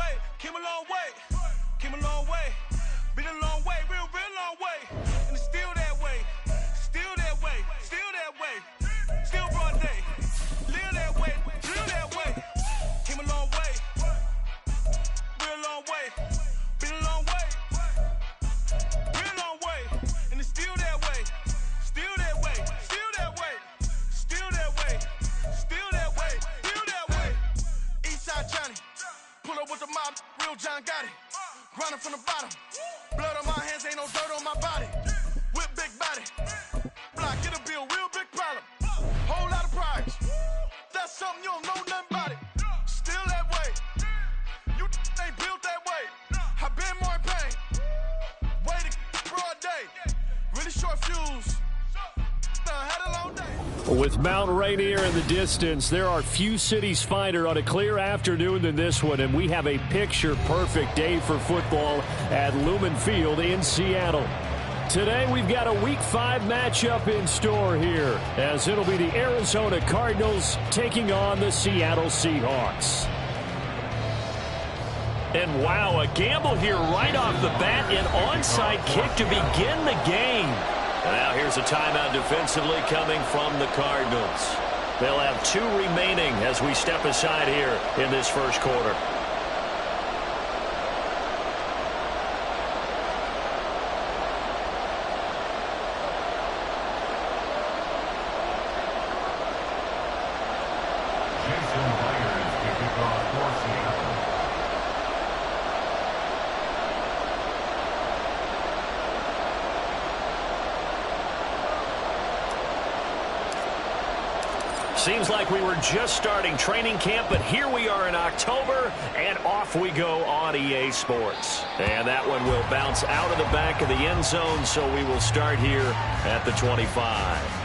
way, came a long way, came a long way. Been a long way, real long way. And it's still that way, still that way, still that way. Still broad day, live that way, real that way. Came a long way, real long way. Been a long way, real long way. And it's still that way, still that way, still that way, still that way, still that way, still that way. Eastside Johnny, pull up with the mob, real John Gotti. Grinding from the bottom, blood on my hands, ain't no dirt on my body. Whip big body, block, get a bill, real big problem. Whole lot of pride, that's something you don't know nothing about it. Still that way, you ain't built that way. I been more in pain, way to broad day. Really short fuse, had a long day. With Mount Rainier in the distance, there are few cities finer on a clear afternoon than this one, and we have a picture-perfect day for football at Lumen Field in Seattle. Today, we've got a Week 5 matchup in store here, as it'll be the Arizona Cardinals taking on the Seattle Seahawks. And wow, a gamble here right off the bat, an onside kick to begin the game. And now here's a timeout defensively coming from the Cardinals. They'll have 2 remaining as we step aside here in this first quarter. Seems like we were just starting training camp, but here we are in October, and off we go on EA Sports. And that one will bounce out of the back of the end zone, so we will start here at the 25.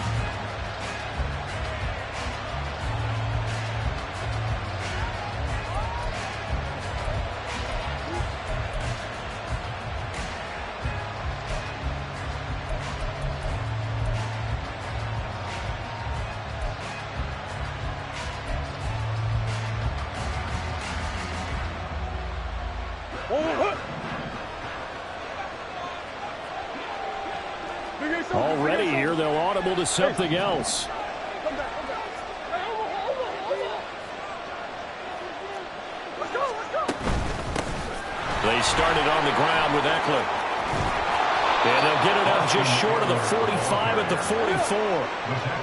Already here, they'll audible to something else. They started on the ground with Eckler. And they'll get it up just short of the 45 at the 44.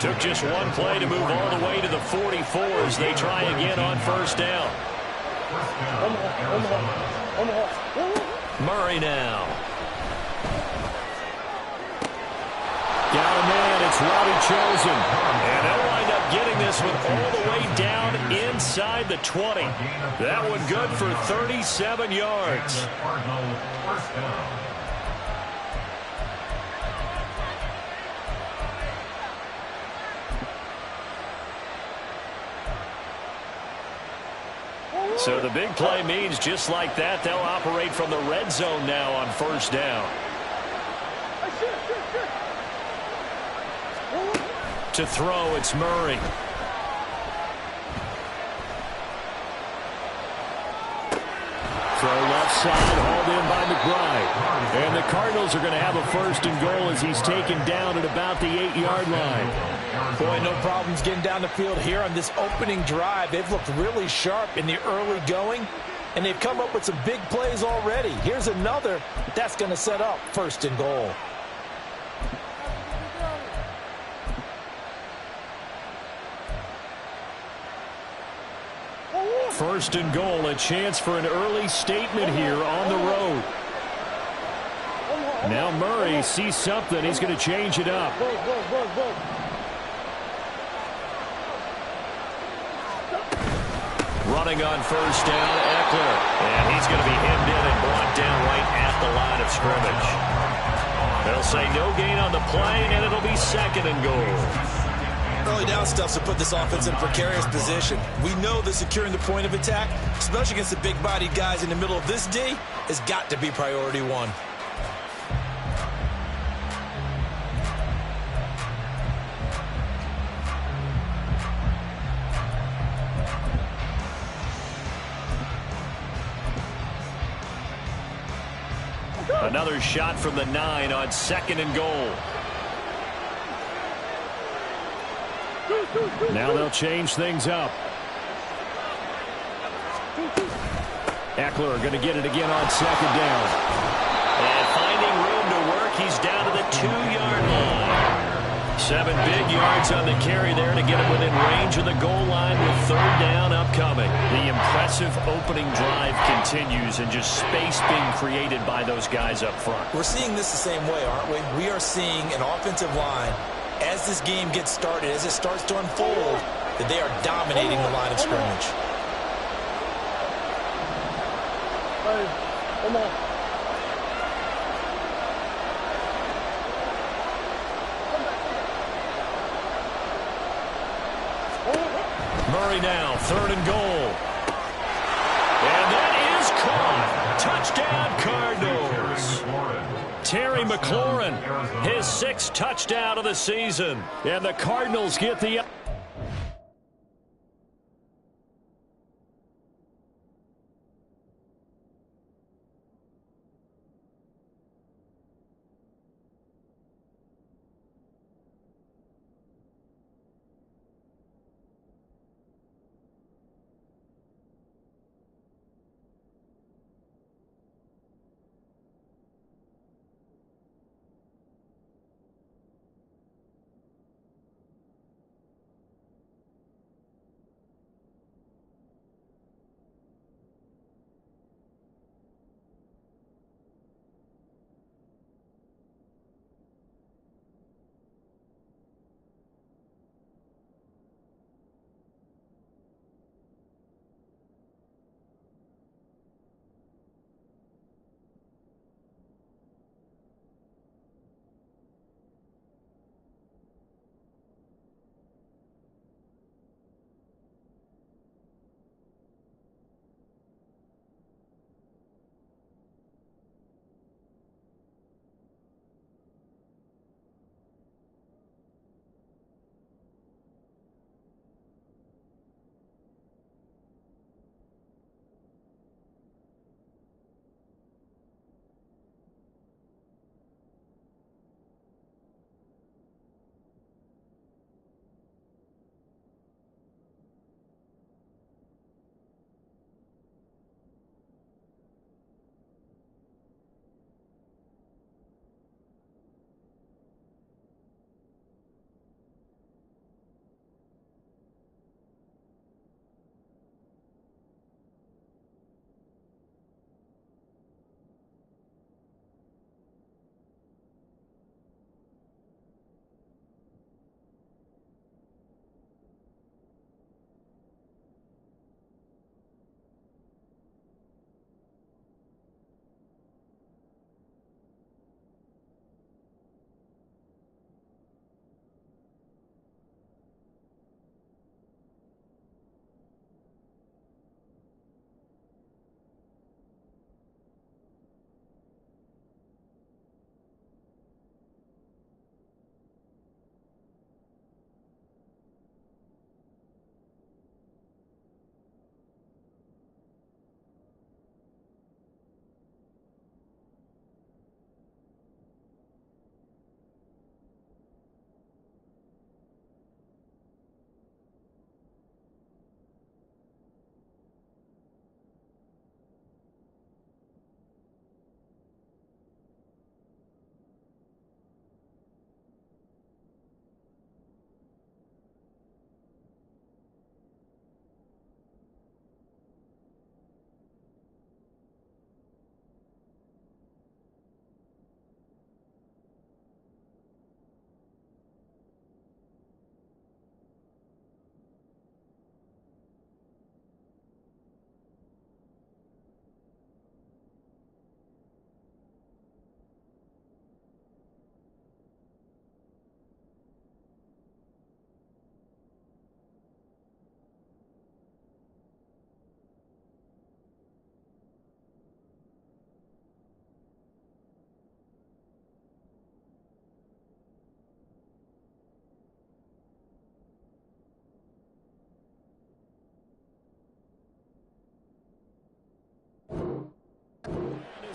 Took just one play to move all the way to the 44 as they try again on first down. Murray now. Got a man, it's Robbie Chosen. And they'll wind up getting this one all the way down inside the 20. That one good for 37 yards. So the big play means just like that, they'll operate from the red zone now on first down. To throw, it's Murray. Throw left side, hauled in by McBride. And the Cardinals are going to have a first and goal as he's taken down at about the 8-yard line. Boy, no problems getting down the field here on this opening drive. They've looked really sharp in the early going, and they've come up with some big plays already. Here's another that's going to set up first and goal. First and goal, a chance for an early statement here on the road. Now Murray sees something. He's going to change it up. Running on first down, Eckler. And he's going to be hemmed in and brought down right at the line of scrimmage. They'll say no gain on the play, and it'll be second and goal. Early down stuff to put this offense in a precarious position. We know that securing the point of attack, especially against the big-bodied guys in the middle of this D, has got to be priority one. Another shot from the 9 on 2nd and goal. Now they'll change things up. Eckler going to get it again on 2nd down. And finding room to work, he's down to the 2-yard line. 7 big yards on the carry there to get him within range of the goal line with 3rd down upcoming. The impressive opening drive continues and just space being created by those guys up front. We're seeing this the same way, aren't we? We are seeing an offensive line, as this game gets started, as it starts to unfold, that they are dominating the line of scrimmage. Come on. Murray now, 3rd and goal. And that is caught. Touchdown, Cardinals. Terry McLaurin, his 6th touchdown of the season. And the Cardinals get the...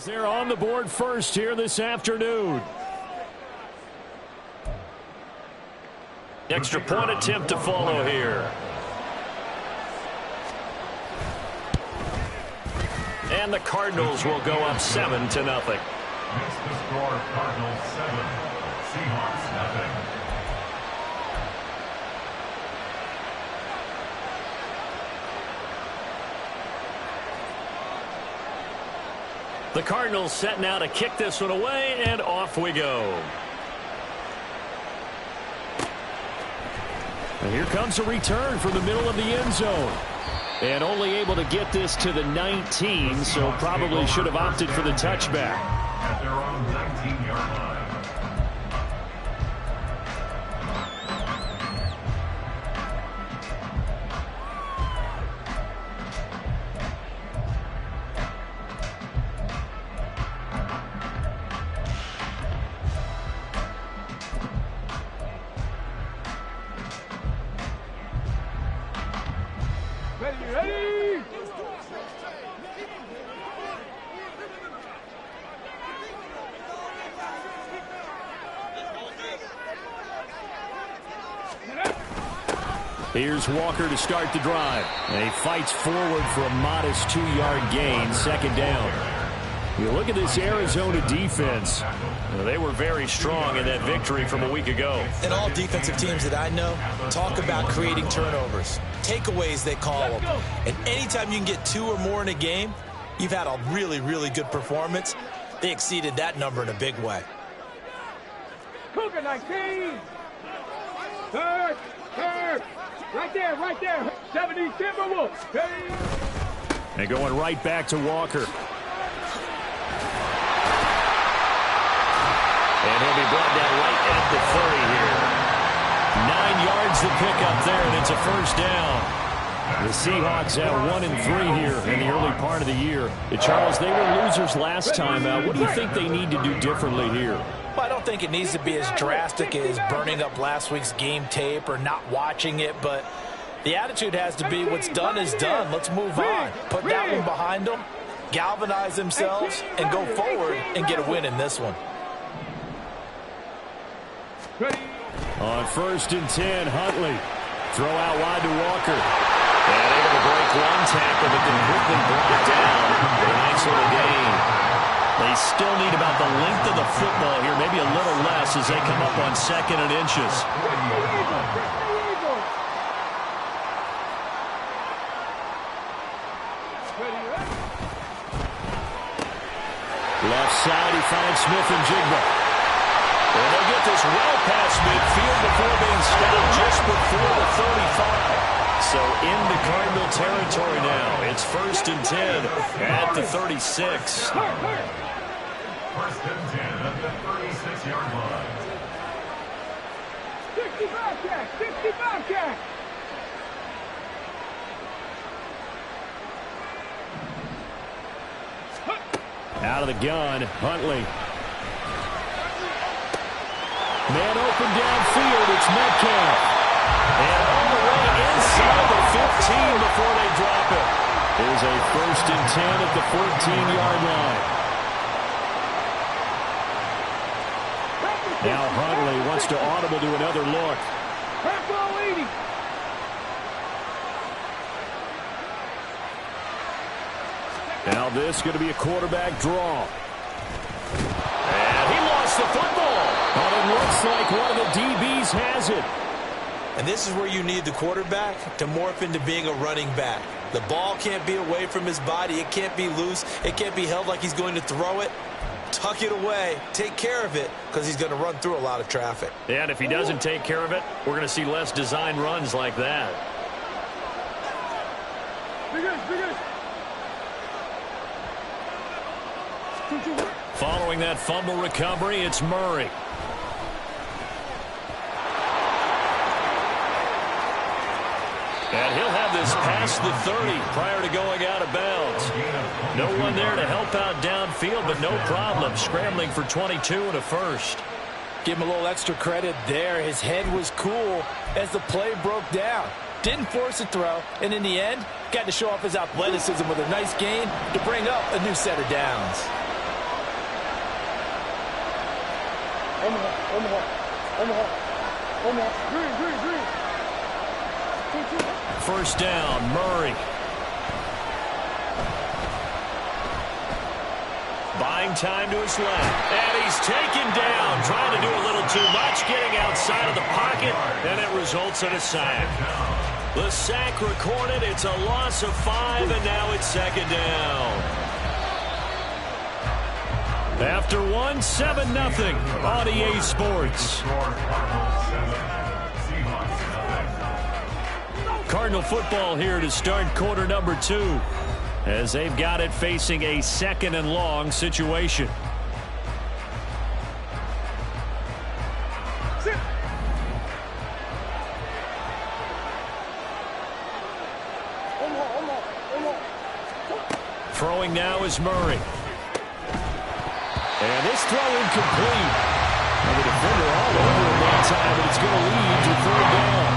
They're on the board first here this afternoon. Extra point attempt to follow here. And the Cardinals will go up 7-0. Makes the score Cardinals 7, Seahawks nothing. The Cardinals set now to kick this one away, and off we go. And here comes a return from the middle of the end zone. And only able to get this to the 19, so probably should have opted for the touchback. At their own 19-yard line. Here's Walker to start the drive. And he fights forward for a modest 2-yard gain, second down. You look at this Arizona defense. They were very strong in that victory from a week ago. And all defensive teams that I know talk about creating turnovers. Takeaways, they call them. And anytime you can get 2 or more in a game, you've had a really, really good performance. They exceeded that number in a big way. Cougar 19. Third. Right there. 70 Timberwolves. Hey. And going right back to Walker. And he'll be brought down right at the 30 here. 9 yards to pick up there, and it's a first down. The Seahawks have 1-3 here in the early part of the year. Charles, they were losers last time out. What do you think they need to do differently here? Well, I don't think it needs to be as drastic as burning up last week's game tape or not watching it, but the attitude has to be what's done is done. Let's move on. Put that one behind them, galvanize themselves, and go forward and get a win in this one. On 1st and 10, Huntley. Throw out wide to Walker. And able to break one tackle, but then quickly brought down. A nice little gain. They still need about the length of the football here, maybe a little less as they come up on 2nd and inches. Left side, he finds Smith and Jigba. And they get this well past midfield before being stopped just before the 35. So into Cardinal territory now. It's 1st and 10 at the 36. 1st and 10 at the 36-yard line. 65 jack. Out of the gun, Huntley. Man open downfield, it's Metcalf. And on the way inside the 15 before they drop it. Here's a 1st and 10 at the 14-yard line. Now Huntley wants to audible to another look. Now this is going to be a quarterback draw. And he lost the football. But it looks like one of the DBs has it. And this is where you need the quarterback to morph into being a running back. The ball can't be away from his body. It can't be loose. It can't be held like he's going to throw it. Tuck it away. Take care of it because he's going to run through a lot of traffic. And if he doesn't take care of it, we're going to see less design runs like that. Following that fumble recovery, it's Murray. And he'll have this past the 30 prior to going out of bounds. No one there to help out downfield, but no problem. Scrambling for 22 and a first. Give him a little extra credit there. His head was cool as the play broke down. Didn't force a throw, and in the end, got to show off his athleticism with a nice gain to bring up a new set of downs. Green. First down, Murray. Buying time to his left. And he's taken down. Trying to do a little too much. Getting outside of the pocket. And it results in a sack. The sack recorded. It's a loss of 5. And now it's second down. After 1, 7-0 on EA Sports. Cardinal football here to start quarter number 2. As they've got it facing a 2nd and long situation. Throwing now is Murray. And this throw incomplete. And the defender all over him that time, but it's going to lead to 3rd down.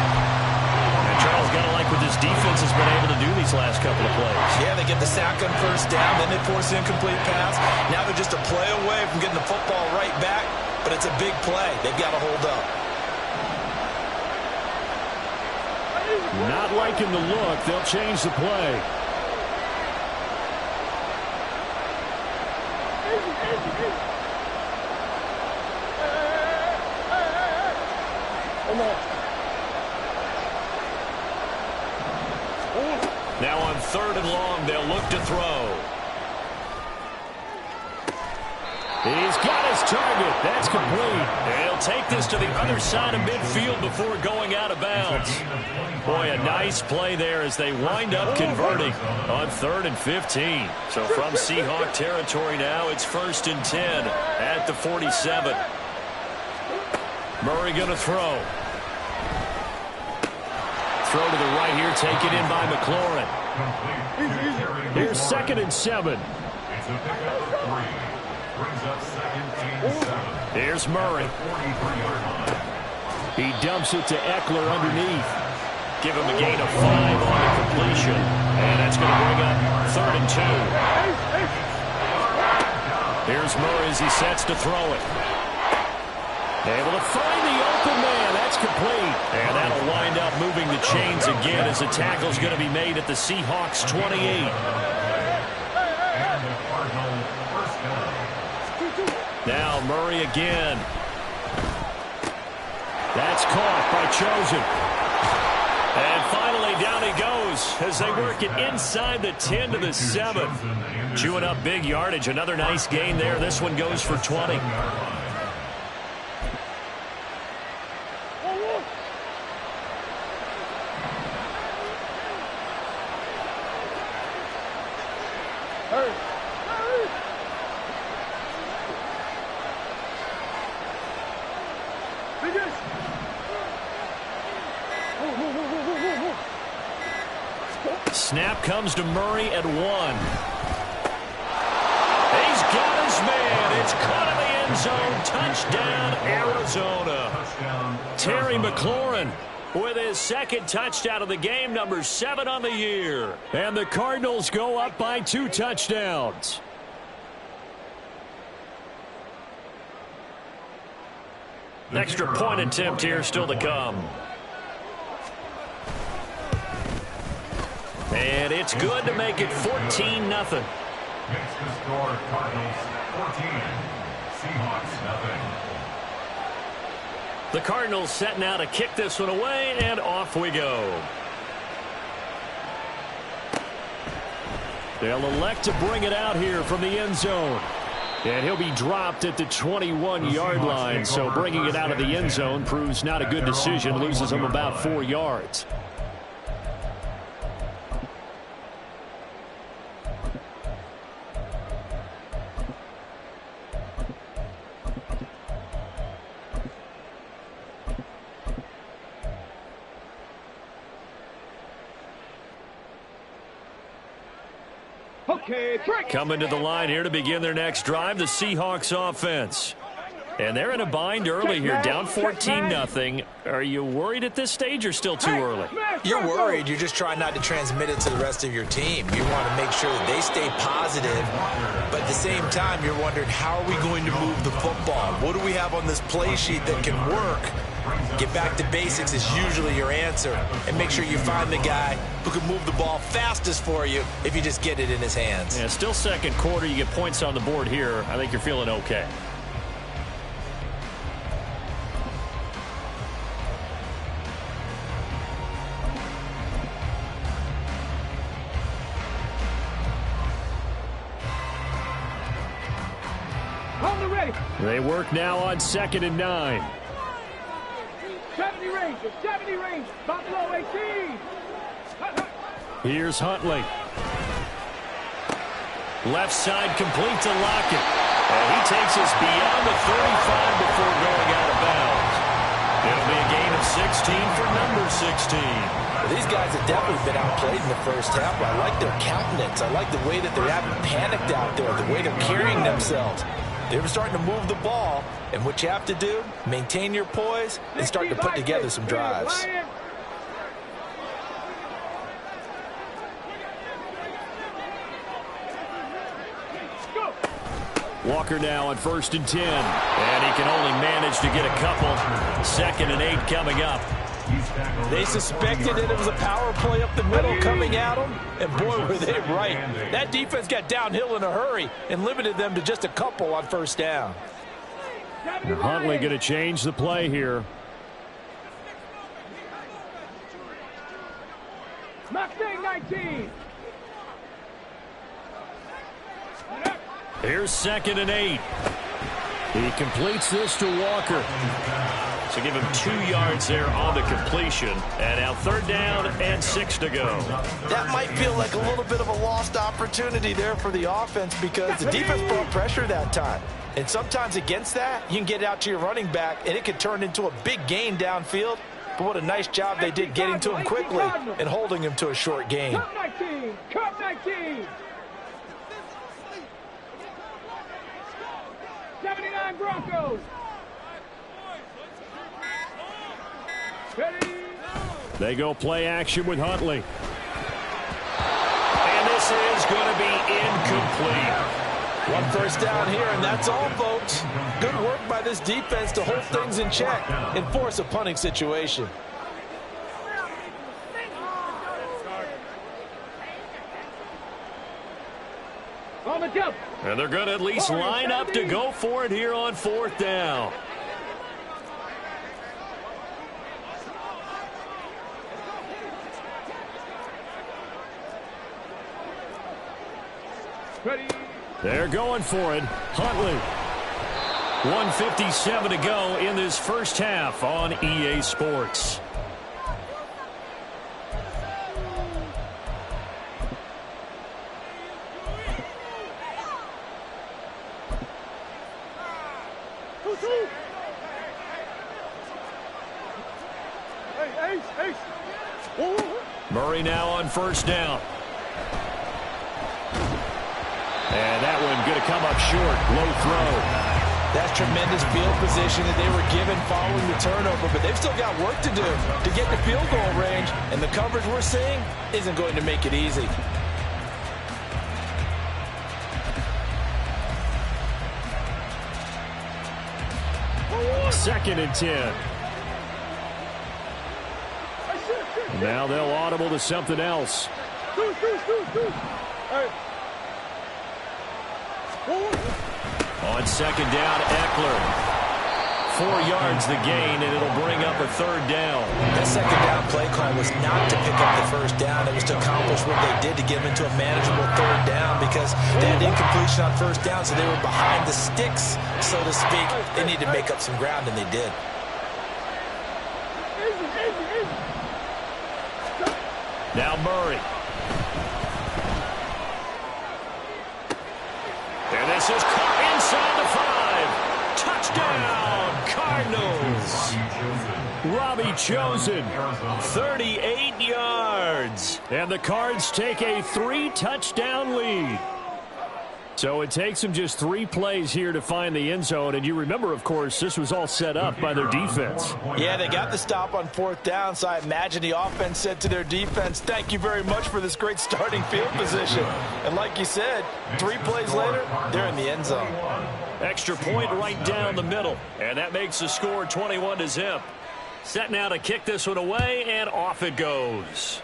And Charles got to like what this defense has been able to do these last couple of plays. Yeah, they get the sack on first down, then they force an incomplete pass. Now they're just a play away from getting the football right back, but it's a big play. They've got to hold up. Not liking the look. They'll change the play. Now on 3rd and long, they'll look to throw. He's got his target. That's complete. And he'll take this to the other side of midfield before going out of bounds. Boy, a nice play there as they wind up converting on 3rd and 15. So from Seahawk territory now, it's 1st and 10 at the 47. Murray going to throw. Throw to the right here, taken in by McLaurin. Here's 2nd and 7. It's a pickup of 3. Brings up 2nd and 7. Here's Murray. 43-yard line. He dumps it to Eckler underneath. Give him a gain of 5 on the completion. And that's going to bring up 3rd and 2. Here's Murray as he sets to throw it. Able to find the open man. That's complete. And that'll wind up moving the chains again as the tackle's going to be made at the Seahawks 28. And the Cardinal first down. Now Murray again. That's caught by Chosen. And finally down he goes as they work it inside the 10 to the 7. Chewing up big yardage. Another nice gain there. This one goes for 20. Snap comes to Murray at 1. He's got his man. It's caught in the end zone. Touchdown, Arizona. Terry McLaurin with his 2nd touchdown of the game, number 7 on the year. And the Cardinals go up by 2 touchdowns. Extra point attempt here still to come. And it's good to make it 14-0. Makes the score Cardinals 14. Seahawks nothing. The Cardinals setting out to kick this one away, and off we go. They'll elect to bring it out here from the end zone. And he'll be dropped at the 21-yard line, so bringing it out of the end zone proves not a good decision, loses him about 4 yards. Okay, break. Coming to the line here to begin their next drive, the Seahawks offense. And they're in a bind early here, down 14-0. Are you worried at this stage or still too early? You're worried. You're just trying not to transmit it to the rest of your team. You want to make sure that they stay positive, but at the same time, you're wondering, how are we going to move the football? What do we have on this play sheet that can work? Get back to basics is usually your answer, and make sure you find the guy who can move the ball fastest for you if you just get it in his hands. Yeah, still second quarter. You get points on the board here. I think you're feeling okay. They work now on 2nd and 9. 70 range, Buffalo 18. Here's Huntley. Left side complete to Lockett. And he takes us beyond the 35 before going out of bounds. It'll be a gain of 16 for number 16. Well, these guys have definitely been outplayed in the first half. I like their countenance. I like the way that they haven't panicked out there, the way they're carrying themselves. They were starting to move the ball, and what you have to do, maintain your poise and start to put together some drives. Walker now on 1st and 10, and he can only manage to get a couple. 2nd and 8 coming up. They suspected that it was a power play up the middle coming at them, and boy, were they right. That defense got downhill in a hurry and limited them to just a couple on 1st down. And Huntley going to change the play here. Mustang 19. Here's 2nd and 8. He completes this to Walker. So give him 2 yards there on the completion. And now 3rd down and 6 to go. That might feel like a little bit of a lost opportunity there for the offense because the defense brought pressure that time. And sometimes against that, you can get out to your running back, and it could turn into a big gain downfield. But what a nice job they did getting to him quickly and holding him to a short gain. Cup 19. Cup 19. 79 Broncos. Ready. They go play action with Huntley. And this is going to be incomplete. 1 first down here, and that's all, folks. Good work by this defense to hold things in check and force a punting situation. On the jump. And they're going to at least line up to go for it here on 4th down. Ready. They're going for it. Huntley. 1:57 to go in this first half on EA Sports. Murray now on 1st down. And that one going to come up short. Low throw. That's tremendous field position that they were given following the turnover, but they've still got work to do to get to field goal range, and the coverage we're seeing isn't going to make it easy. Second and 10. Now they'll audible to something else. On 2nd down, Eckler. 4 yards the gain, and it'll bring up a 3rd down. That 2nd down play call was not to pick up the 1st down. It was to accomplish what they did to get them into a manageable 3rd down because they had incompletion on 1st down, so they were behind the sticks, so to speak. They needed to make up some ground, and they did. Now Murray. And this is caught inside the 5. Touchdown, Cardinals. Robbie Chosen, 38 yards. And the Cards take a 3-touchdown lead. So it takes them just 3 plays here to find the end zone. And you remember, of course, this was all set up by their defense. Yeah, they got the stop on 4th down, so I imagine the offense said to their defense, thank you very much for this great starting field position. And like you said, 3 plays later, they're in the end zone. Extra point right down the middle. And that makes the score 21-0. Set now to kick this one away, and off it goes.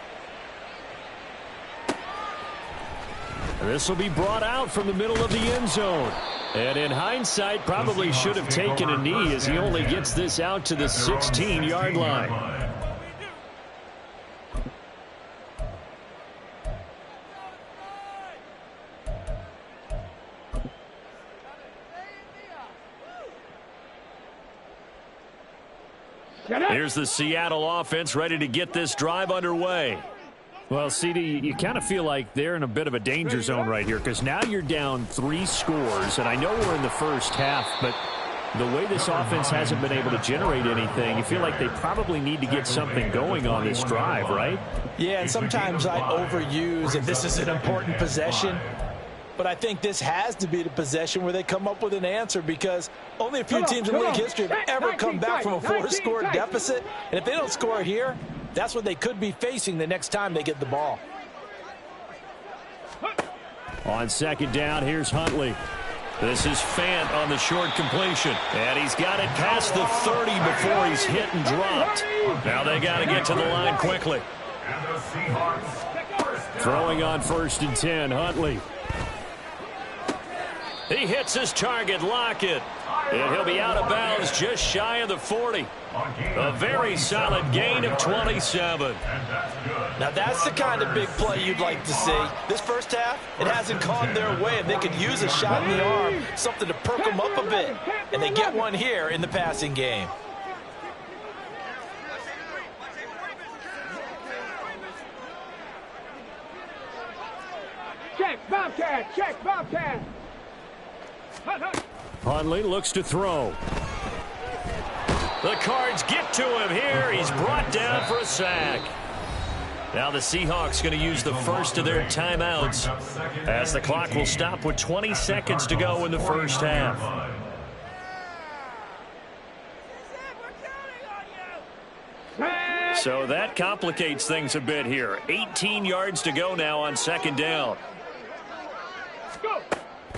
And this will be brought out from the middle of the end zone. And in hindsight, probably should have taken a knee as he only gets this out to the 16-yard line. Here's the Seattle offense ready to get this drive underway. Well, CD, you kind of feel like they're in a bit of a danger zone right here because now you're down 3 scores, and I know we're in the first half, but the way this offense hasn't been able to generate anything, you feel like they probably need to get something going on this drive, right? Yeah, and sometimes I overuse if this is an important possession, but I think this has to be the possession where they come up with an answer because only a few teams in league history have ever come back from a 4-score deficit, and if they don't score here, that's what they could be facing the next time they get the ball. On 2nd down, here's Huntley. This is Fant on the short completion. And he's got it past the 30 before he's hit and dropped. Now they got to get to the line quickly. Throwing on 1st and 10, Huntley. He hits his target, Lockett. And he'll be out of bounds just shy of the 40. A very solid gain of 27. Now that's the kind of big play you'd like to see. This first half, it hasn't gone their way, and they could use a shot in the arm, something to perk them up a bit. And they get one here in the passing game. Check, Bobcat, check, Bobcat. Huntley looks to throw. The Cards get to him here. He's brought down for a sack. Now the Seahawks going to use the first of their timeouts as the clock will stop with 20 seconds to go in the first half. So that complicates things a bit here. 18 yards to go now on 2nd down.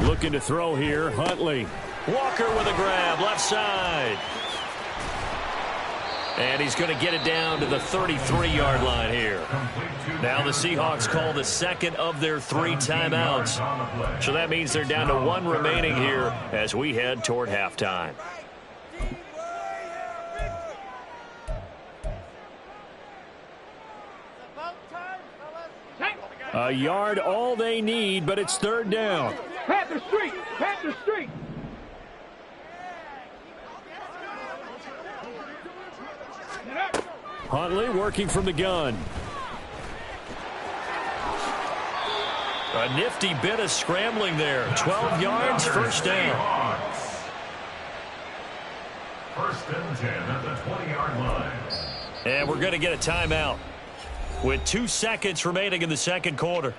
Looking to throw here, Huntley. Walker with a grab, left side. And he's going to get it down to the 33-yard line here. Now the Seahawks call the second of their 3 timeouts. So that means they're down to 1 remaining here as we head toward halftime. A yard all they need, but it's 3rd down. Panther Street, Panther Street. Huntley working from the gun. A nifty bit of scrambling there. 12 yards, 1st down. 1st and 10 at the 20-yard line. And we're going to get a timeout with 2 seconds remaining in the 2nd quarter.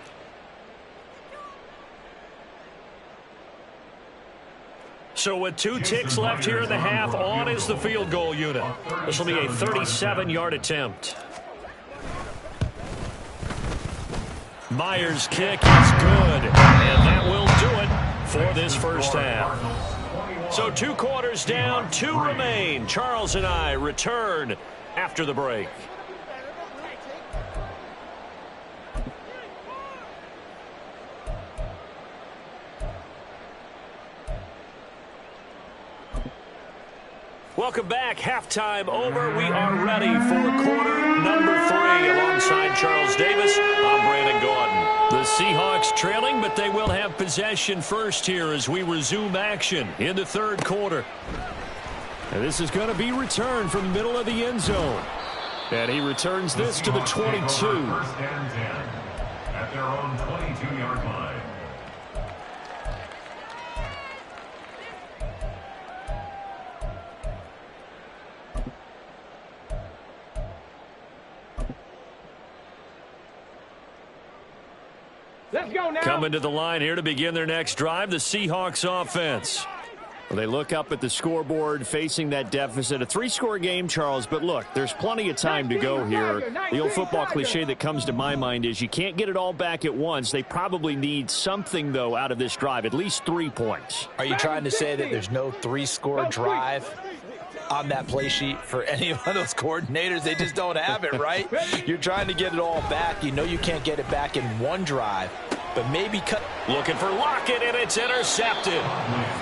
So with 2 ticks left here in the half, on is the field goal unit. This will be a 37-yard attempt. Myers' kick is good, and that will do it for this first half. So 2 quarters down, 2 remain. Charles and I return after the break. Welcome back. Halftime over. We are ready for quarter number 3. Alongside Charles Davis, I'm Brandon Gordon. The Seahawks trailing, but they will have possession first here as we resume action in the 3rd quarter. And this is going to be returned from the middle of the end zone. And he returns this to the 22. 1st and 10 at their own 22-yard line. Let's go now. Coming to the line here to begin their next drive, the Seahawks offense. Well, they look up at the scoreboard facing that deficit. A 3-score game, Charles, but look, there's plenty of time to go here. The old football cliche that comes to my mind is you can't get it all back at once. They probably need something, though, out of this drive, at least 3 points. Are you trying to say that there's no 3-score drive on that play sheet for any one of those coordinators? They just don't have it, right? You're trying to get it all back. You know you can't get it back in one drive, but maybe cut. Looking for Lockett, and it's intercepted.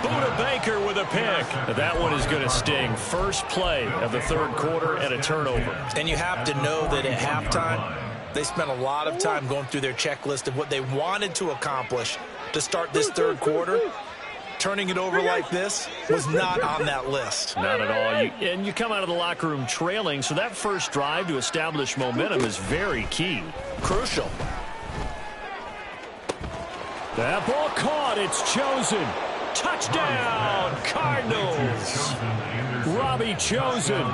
Buda Baker with a pick. That one is going to sting. First play of the third quarter and a turnover. And you have to know that at halftime, they spent a lot of time going through their checklist of what they wanted to accomplish to start this third quarter. Turning it over like this was not on that list. Not at all. And you come out of the locker room trailing, so that first drive to establish momentum is very key. Crucial. That ball caught. It's chosen. Touchdown, Cardinals. Robbie Chosen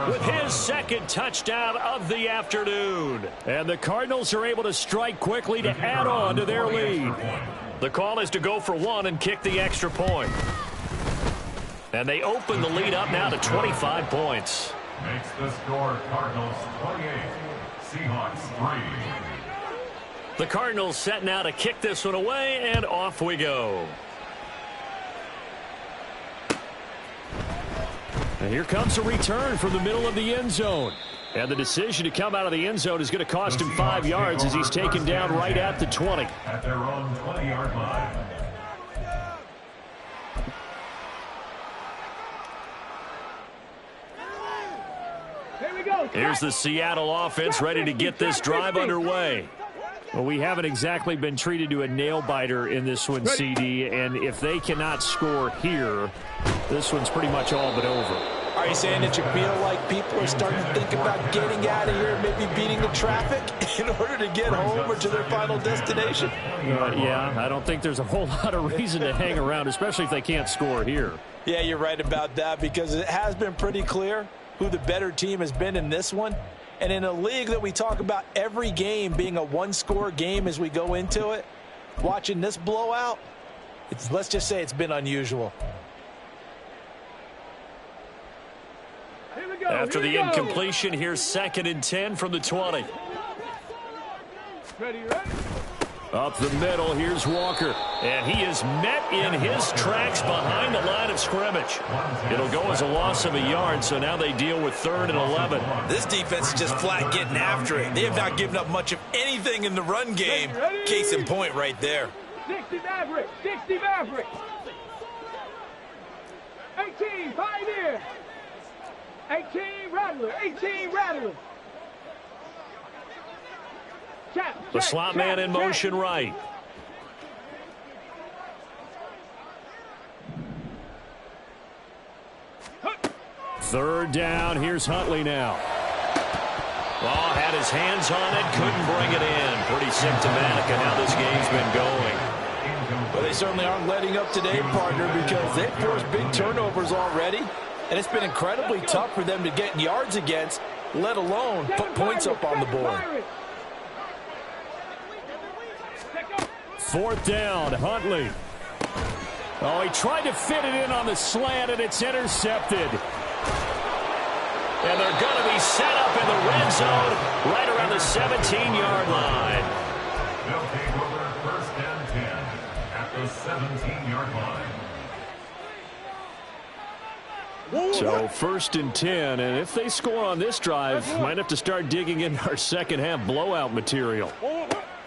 with his second touchdown of the afternoon. And the Cardinals are able to strike quickly to add on to their lead. The call is to go for one and kick the extra point. And they open the lead up now to 25 points. Makes the score Cardinals 28, Seahawks 3. The Cardinals set now to kick this one away, and off we go. And here comes a return from the middle of the end zone. And the decision to come out of the end zone is going to cost him 5 yards as he's taken down right at the 20. At their own 20-yard line. Here we go. Here's the Seattle offense ready to get this drive underway. Well, we haven't exactly been treated to a nail-biter in this one, CD, and if they cannot score here, this one's pretty much all but over. Are you saying that you feel like people are starting to think about getting out of here and maybe beating the traffic in order to get home or to their final destination? Yeah, I don't think there's a whole lot of reason to hang around, especially if they can't score here. Yeah, you're right about that, because it has been pretty clear who the better team has been in this one. And in a league that we talk about every game being a one-score game as we go into it, watching this blowout, let's just say it's been unusual. Here we go. After the Here we go. incompletion, here's 2nd and 10 from the 20. Ready? Up the middle, here's Walker. And he is met in his tracks behind the line of scrimmage. It'll go as a loss of a yard, so now they deal with 3rd and 11. This defense is just flat getting after it. They have not given up much of anything in the run game. Case in point right there. 60 Maverick. 60 Maverick. 18 Pioneer. 18 Rattler. 18 Rattler. The slot man in motion right. Third down. Here's Huntley now. Oh, had his hands on it. Couldn't bring it in. Pretty symptomatic of how this game's been going. But they certainly aren't letting up today, partner, because they've forced big turnovers already. And it's been incredibly tough for them to get yards against, let alone put points up on the board. 4th down, Huntley. Oh, he tried to fit it in on the slant, and it's intercepted. And they're going to be set up in the red zone right around the 17-yard line. They'll take over 1st and 10 at the 17-yard line. So 1st and 10, and if they score on this drive, might have to start digging in our second half blowout material.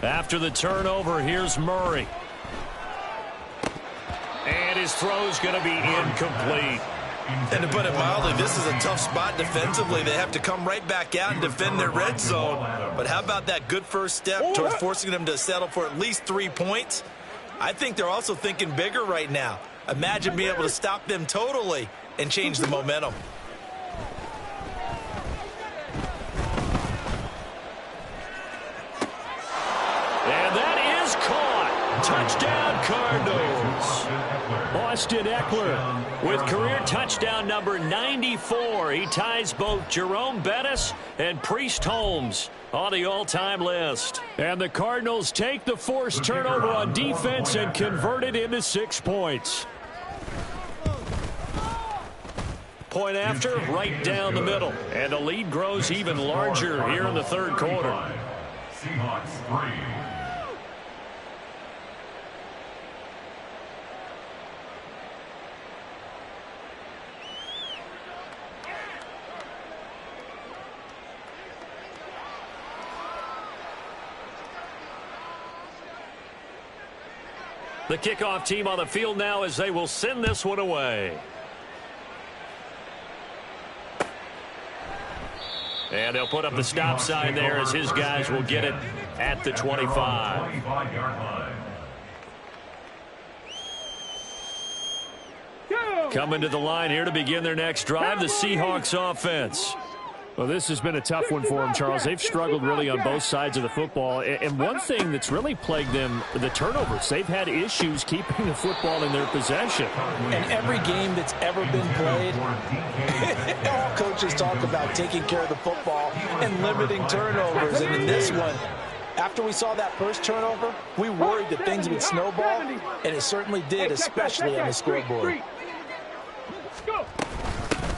After the turnover, here's Murray. And his throw's going to be incomplete. And to put it mildly, this is a tough spot defensively. They have to come right back out and defend their red zone. But how about that good first step towards forcing them to settle for at least 3 points? I think they're also thinking bigger right now. Imagine being able to stop them totally and change the momentum. And that is caught. Touchdown, Cardinals. Austin Eckler with career touchdown number 94. He ties both Jerome Bettis and Priest Holmes on the all-time list. And the Cardinals take the forced turnover on defense and convert it into 6 points. Point after, right down the middle. And the lead grows even larger here in the third quarter. Seahawks 3. The kickoff team on the field now as they will send this one away. And they'll put up the stop sign there as his guys will get it at the 25. 25-yard line. Coming to the line here to begin their next drive, the Seahawks offense. Well, this has been a tough one for them, Charles. They've struggled really on both sides of the football. And one thing that's really plagued them, the turnovers. They've had issues keeping the football in their possession. And every game that's ever been played, all coaches talk about taking care of the football and limiting turnovers. And in this one, after we saw that first turnover, we worried that things would snowball, and it certainly did, especially on the scoreboard.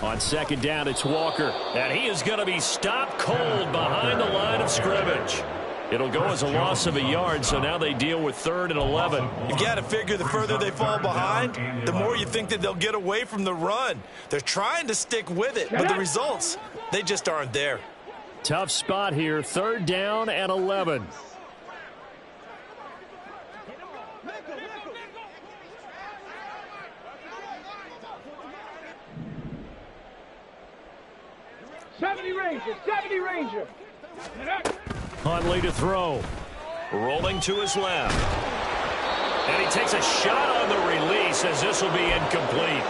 On second down, it's Walker. And he is going to be stopped cold behind the line of scrimmage. It'll go as a loss of a yard, so now they deal with 3rd and 11. You've got to figure the further they fall behind, the more you think that they'll get away from the run. They're trying to stick with it, but the results, they just aren't there. Tough spot here, 3rd down and 11. '70 Ranger. Huntley to throw. Rolling to his left. And he takes a shot on the release as this will be incomplete.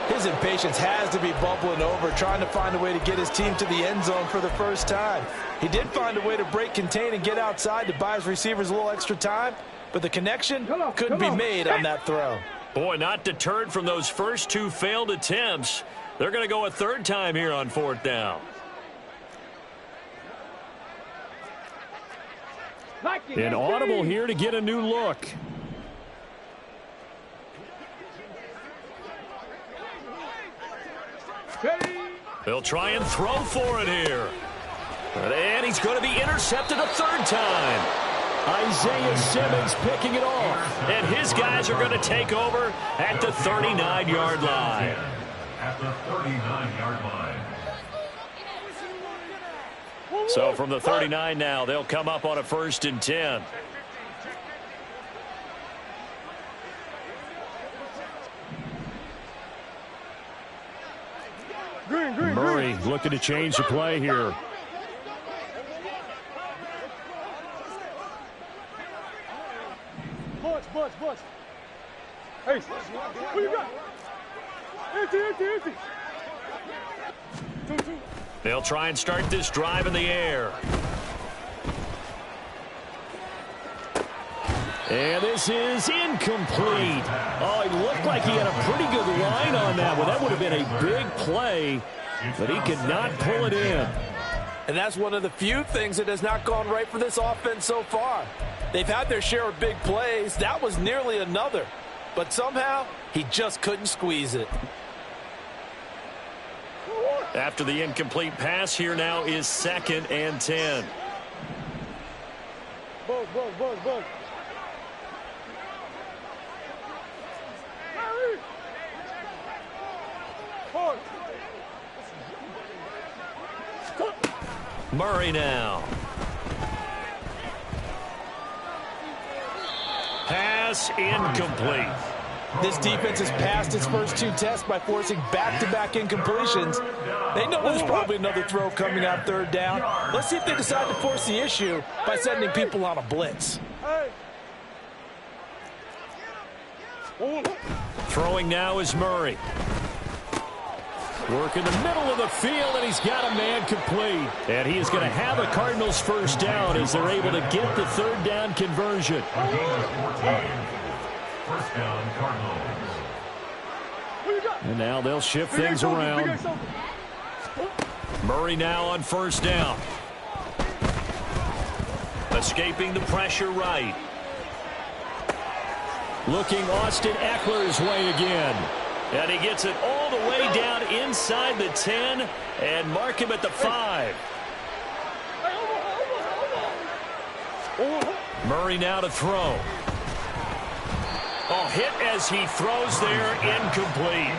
His impatience has to be bubbling over, trying to find a way to get his team to the end zone for the first time. He did find a way to break contain and get outside to buy his receivers a little extra time, but the connection couldn't be made on that throw. Boy, not deterred from those first 2 failed attempts. They're going to go a 3rd time here on 4th down. An audible here to get a new look. They'll try and throw for it here. And he's going to be intercepted a 3rd time. Isaiah Simmons picking it off. And his guys are going to take over at the 39-yard line. At the 39-yard line. So from the 39 now, they'll come up on a 1st and 10. Murray looking to change the play here. Butch. Hey, what you got? Empty. Two. They'll try and start this drive in the air. And this is incomplete. Oh, it looked like he had a pretty good line on that one. That would have been a big play, but he could not pull it in. And that's one of the few things that has not gone right for this offense so far. They've had their share of big plays. That was nearly another. But somehow, he just couldn't squeeze it. After the incomplete pass, here now is 2nd and 10. Bug. Murray now. Pass incomplete. This defense has passed its first 2 tests by forcing back-to-back incompletions. They know there's probably another throw coming out 3rd down. Let's see if they decide to force the issue by sending people on a blitz. Throwing now is Murray. Work in the middle of the field, and he's got a man complete. And he is going to have a Cardinals first down as they're able to get the third down conversion. A gain of 14. First down, Cardinals. And now they'll shift things around. Murray now on first down. Escaping the pressure right. Looking Austin Eckler's way again. And he gets it all the way down inside the 10 and mark him at the 5. Murray now to throw. Oh, hit as he throws there, incomplete.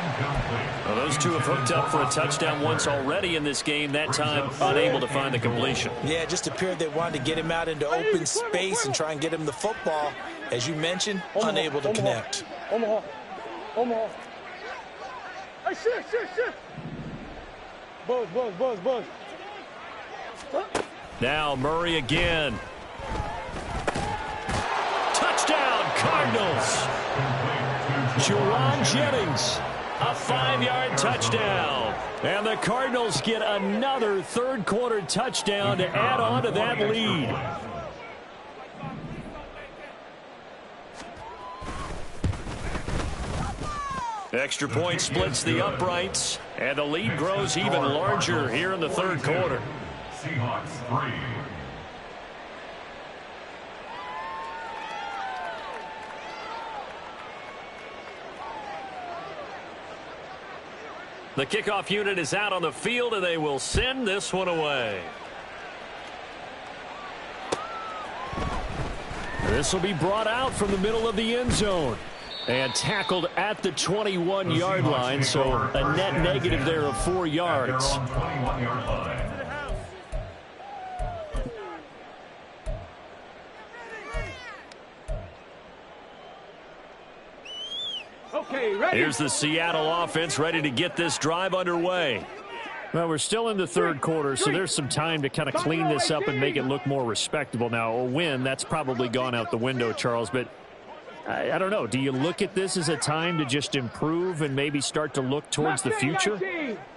Well, those two have hooked up for a touchdown once already in this game, that time unable to find the completion. Yeah, it just appeared they wanted to get him out into open space and try and get him the football. As you mentioned, unable to connect. Omaha. Hey, shit. Buzz. Now Murray again. Touchdown, Cardinals. Juwan Jennings, a 5-yard touchdown. And the Cardinals get another third-quarter touchdown to add on to that lead. Extra point splits the uprights, and the lead grows even larger here in the third quarter. Seahawks 3. The kickoff unit is out on the field, and they will send this one away. This will be brought out from the middle of the end zone. And tackled at the 21-yard line, so a net negative there of 4 yards. Okay, ready. Here's the Seattle offense ready to get this drive underway. Well, we're still in the third quarter, so there's some time to kind of clean this up and make it look more respectable. Now, a win, that's probably gone out the window, Charles, but I don't know. Do you look at this as a time to just improve and maybe start to look towards the future?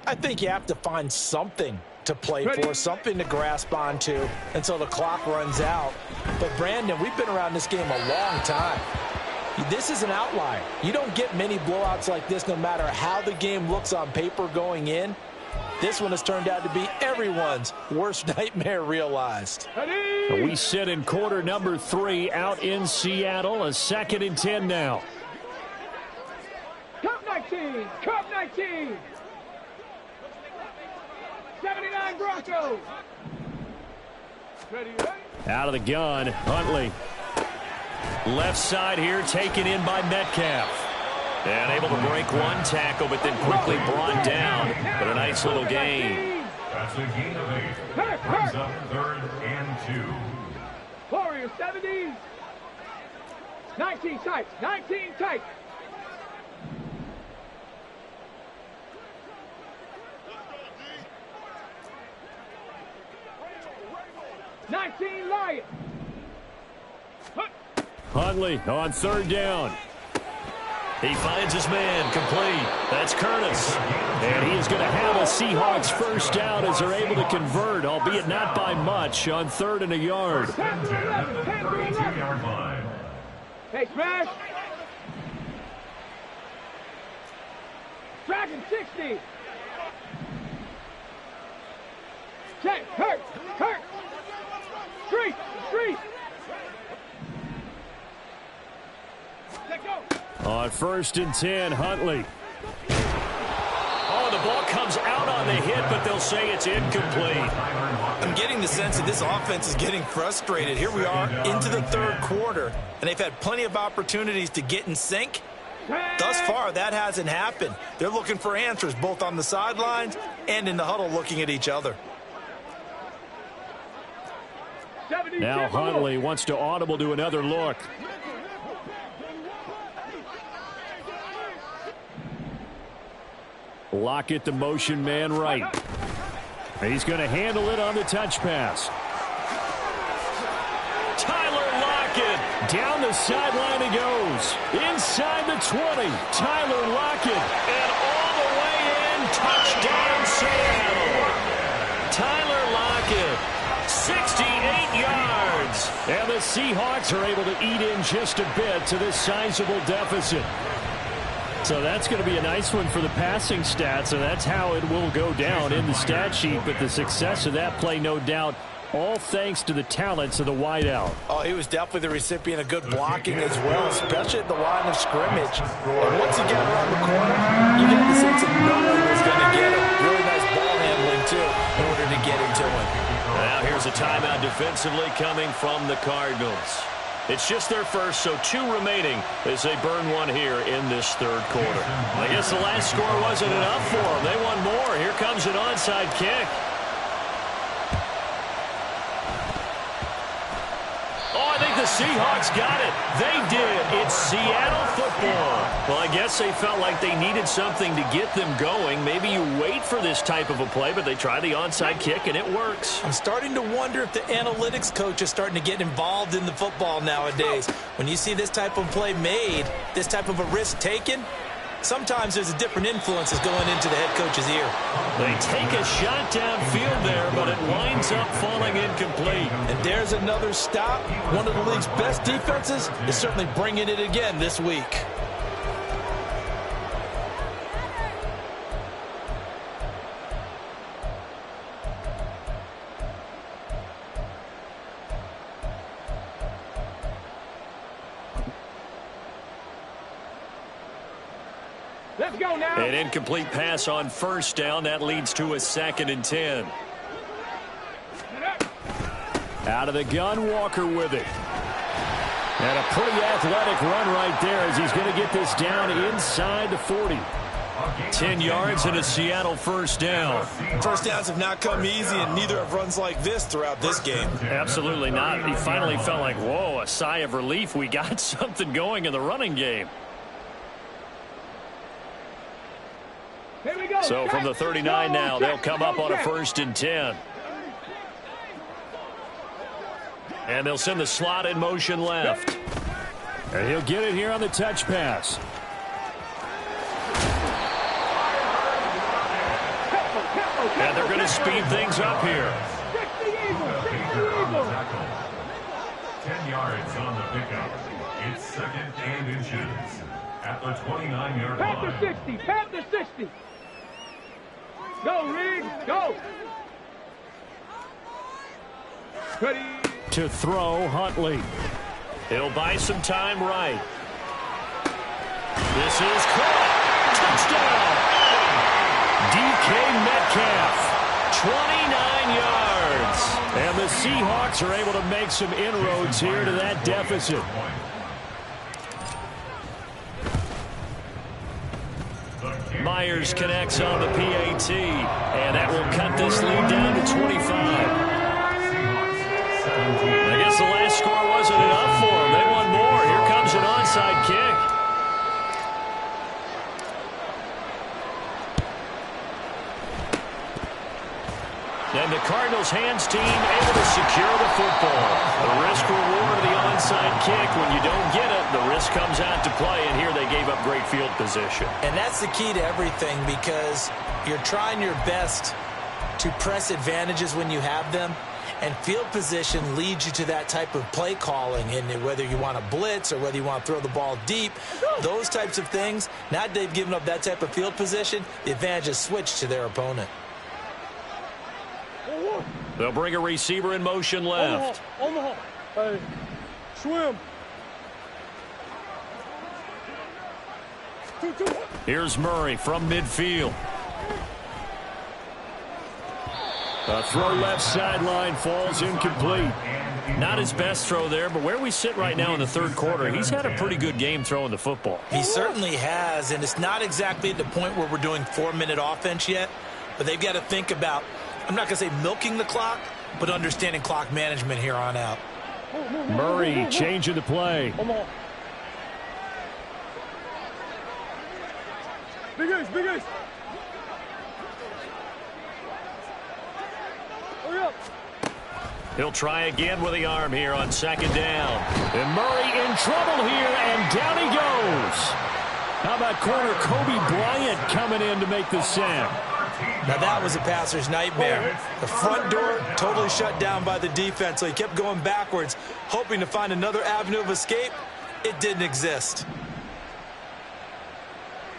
I think you have to find something to play for, something to grasp onto until the clock runs out. But, Brandon, we've been around this game a long time. This is an outlier. You don't get many blowouts like this no matter how the game looks on paper going in. This one has turned out to be everyone's worst nightmare realized. We sit in quarter number 3 out in Seattle. A 2nd and 10 now. Cup 19. 79 Broncos. Ready. Out of the gun, Huntley. Left side here, taken in by Metcalf. And able to break one tackle, but then quickly brought down. But a nice little gain. That's a gain of 8. Brings up 3rd and 2. Warriors 70. 19 tight. 19 tight. Lion. Huntley on 3rd down. He finds his man, complete. That's Curtis. And he is going to have a Seahawks first down as they're able to convert, albeit not by much, on 3rd and a yard. 10 at the 32-yard line. Hey, smash. Dragon 60. Check. Hurt. Street. Let go. On 1st and 10, Huntley. Oh, the ball comes out on the hit, but they'll say it's incomplete. I'm getting the sense that this offense is getting frustrated. Here we are into the third quarter, and they've had plenty of opportunities to get in sync. Thus far, that hasn't happened. They're looking for answers both on the sidelines and in the huddle looking at each other. Now Huntley wants to audible to another look. Lockett, the motion man right. He's going to handle it on the touch pass. Tyler Lockett down the sideline he goes. Inside the 20. Tyler Lockett. And all the way in Touchdown, Seattle. Tyler Lockett, 68 yards. And the Seahawks are able to eat in just a bit to this sizable deficit. So that's going to be a nice one for the passing stats, and that's how it will go down in the stat sheet. But the success of that play, no doubt, all thanks to the talents of the wideout. Oh, he was definitely the recipient of good blocking as well, especially at the line of scrimmage. And once he got around the corner, you get the sense that no one was going to get him. Really nice ball handling, too, in order to get into him. Now here's a timeout defensively coming from the Cardinals. It's just their first, so 2 remaining as they burn one here in this third quarter. I guess the last score wasn't enough for them. They want more. Here comes an onside kick. Oh, I think the Seahawks got it. They did. It's Seattle football. Well, I guess they felt like they needed something to get them going. Maybe you wait for this type of a play, but they try the onside kick, and it works. I'm starting to wonder if the analytics coach is starting to get involved in the football nowadays. When you see this type of play made, this type of a risk taken, sometimes there's a different influences going into the head coach's ear. They take a shot downfield there, but it winds up falling incomplete. And there's another stop. One of the league's best defenses is certainly bringing it again this week. Let's go now. An incomplete pass on first down. That leads to a 2nd and 10. Out of the gun, Walker with it. And a pretty athletic run right there as he's going to get this down inside the 40. 10 yards and a Seattle first down. First downs have not come easy, and neither have runs like this throughout this game. Absolutely not. He finally felt like, whoa, a sigh of relief. We got something going in the running game. Here we go. So from the 39 now, they'll come up on a 1st and 10. And they'll send the slot in motion left. And he'll get it here on the touch pass. And they're going to speed things up here. 10 yards on the pickup. It's 2nd and inches at the 29-yard line. Panther 60. Panther 60. Go, Reed. Go. Ready. To throw, Huntley. He'll buy some time right. This is caught. Touchdown. DK Metcalf. 29 yards. And the Seahawks are able to make some inroads here to that deficit. Myers connects on the PAT, and that will cut this lead down to 25. I guess the last score wasn't enough for them. They want more. Here comes an onside kick. And the Cardinals hands team able to secure the football. The risk reward of the onside kick. When you don't get it, the risk comes out to play, and here they gave up great field position. And that's the key to everything, because you're trying your best to press advantages when you have them, and field position leads you to that type of play calling. And whether you want to blitz or whether you want to throw the ball deep, those types of things, now that they've given up that type of field position, the advantage is switched to their opponent. They'll bring a receiver in motion left. Omaha. Hey, swim. Here's Murray from midfield. A throw left sideline falls incomplete. Not his best throw there, but where we sit right now in the third quarter, he's had a pretty good game throwing the football. He certainly has, and it's not exactly at the point where we're doing 4-minute offense yet, but they've got to think about, I'm not going to say milking the clock, but understanding clock management here on out. Murray changing the play. Big Ace, Big Ace. Hurry up. He'll try again with the arm here on 2nd down. And Murray in trouble here, and down he goes. How about corner Kobe Bryant coming in to make the sack? Now that was a passer's nightmare. The front door totally shut down by the defense, so he kept going backwards, hoping to find another avenue of escape. It didn't exist.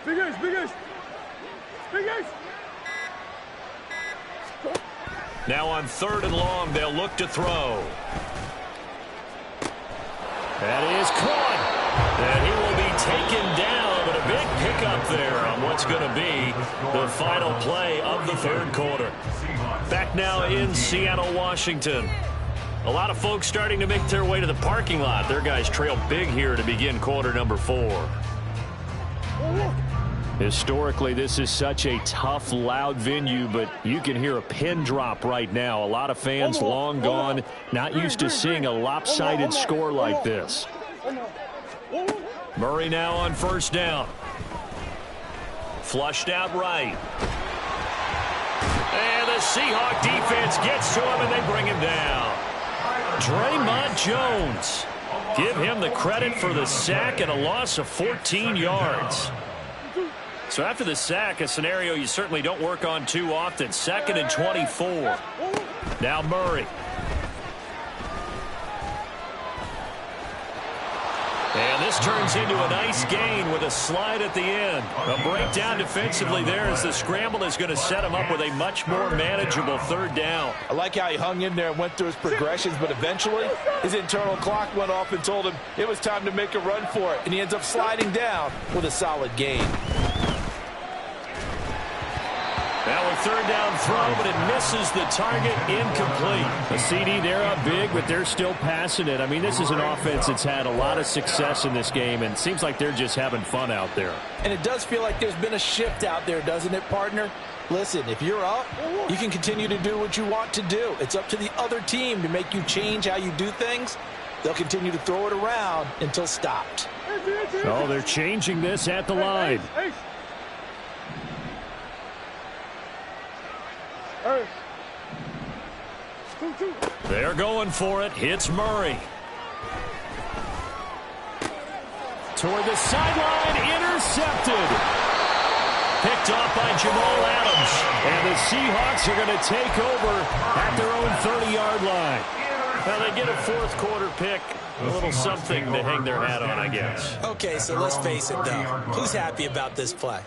Big ace, big ace. Big ace. Now on 3rd and long, they'll look to throw. That is caught. And he will be taken down, but a big pickup there on what's going to be the final play of the 3rd quarter. Back now in Seattle, Washington. A lot of folks starting to make their way to the parking lot. Their guys trail big here to begin quarter number 4. Historically, this is such a tough, loud venue, but you can hear a pin drop right now. A lot of fans long gone, not used to seeing a lopsided score like this. Murray now on 1st down. Flushed out right. And the Seahawk defense gets to him, and they bring him down. Draymond Jones. Give him the credit for the sack and a loss of 14 yards. So after the sack, a scenario you certainly don't work on too often. 2nd and 24. Now Murray. And this turns into a nice gain with a slide at the end. A breakdown defensively there as the scramble is going to set him up with a much more manageable 3rd down. I like how he hung in there and went through his progressions, but eventually his internal clock went off and told him it was time to make a run for it, and he ends up sliding down with a solid gain. Now a 3rd down throw, but it misses the target, incomplete. A CD, they're up big, but they're still passing it. I mean, this is an offense that's had a lot of success in this game, and it seems like they're just having fun out there. And it does feel like there's been a shift out there, doesn't it, partner? Listen, if you're up, you can continue to do what you want to do. It's up to the other team to make you change how you do things. They'll continue to throw it around until stopped. Oh, they're changing this at the line. They're going for it. Hits Murray. Toward the sideline, intercepted. Picked off by Jamal Adams. And the Seahawks are going to take over at their own 30-yard line. Well, they get a 4th quarter pick. A little something to hang their hat on, I guess. Okay, so let's face it, though. Who's happy about this play?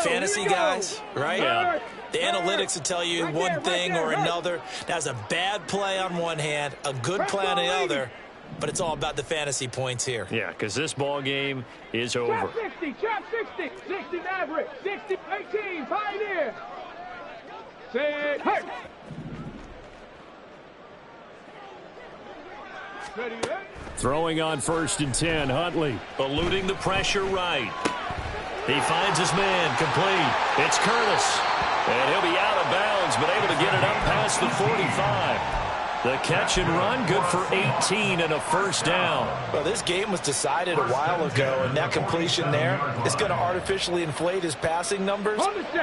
Fantasy guys, right? Yeah. The analytics will tell you one thing or another. That's a bad play on one hand, a good play on the other, but it's all about the fantasy points here. Yeah, because this ball game is over. Chop 60, chop 60, 60 Maverick, 60, 18, Pioneer. Say, hey. Ready, ready? Throwing on 1st and 10, Huntley. Eluding the pressure right. He finds his man, complete. It's Curtis. And he'll be out of bounds, but able to get it up past the 45. The catch and run, good for 18 and a 1st down. Well, this game was decided a while ago, and that completion there is going to artificially inflate his passing numbers.